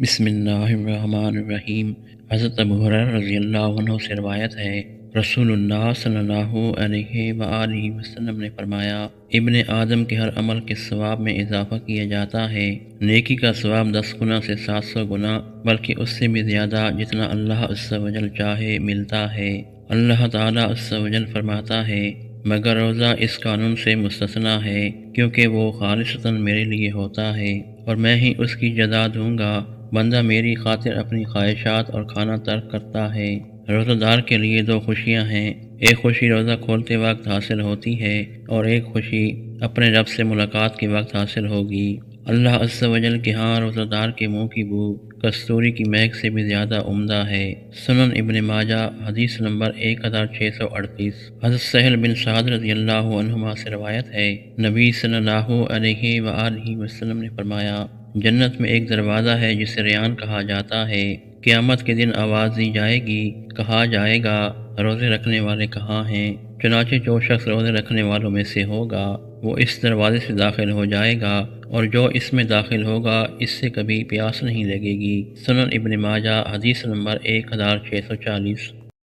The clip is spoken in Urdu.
بسم اللہ الرحمن الرحیم۔ حضرت ابو ہریرہ رضی اللہ عنہ سے روایت ہے، رسول اللہ صلی اللہ علیہ وآلہ وسلم نے فرمایا، ابن آدم کے ہر عمل کے ثواب میں اضافہ کیا جاتا ہے۔ نیکی کا ثواب 10 گنا سے 700 گنا بلکہ اس سے بھی زیادہ جتنا اللہ عز و جل چاہے ملتا ہے۔ اللہ تعالیٰ عز و جل فرماتا ہے، مگر روزہ اس قانون سے مستثنیٰ ہے کیونکہ وہ خالصتاً میرے لیے ہوتا ہے اور میں ہی اس کی جزا دوں گا۔ بندہ میری خاطر اپنی خواہشات اور کھانا ترک کرتا ہے۔ روزہ دار کے لیے 2 خوشیاں ہیں، ایک خوشی روزہ کھولتے وقت حاصل ہوتی ہے اور ایک خوشی اپنے رب سے ملاقات کے وقت حاصل ہوگی۔ اللہ عز و جل کے ہاں روزہ دار کے منہ کی بو کستوری کی مہک سے بھی زیادہ عمدہ ہے۔ سنن ابن ماجہ حدیث نمبر 1638۔ حضرت سہل بن سعد رضی اللہ عنہما سے روایت ہے، نبی صلی اللہ علیہ وآلہ وسلم نے فرمایا، جنت میں ایک دروازہ ہے جسے ریان کہا جاتا ہے۔ قیامت کے دن آواز دی جائے گی، کہا جائے گا، روزے رکھنے والے کہاں ہیں؟ چنانچہ جو شخص روزے رکھنے والوں میں سے ہوگا وہ اس دروازے سے داخل ہو جائے گا اور جو اس میں داخل ہوگا اس سے کبھی پیاس نہیں لگے گی۔ سنن ابن ماجہ حدیث نمبر 1640۔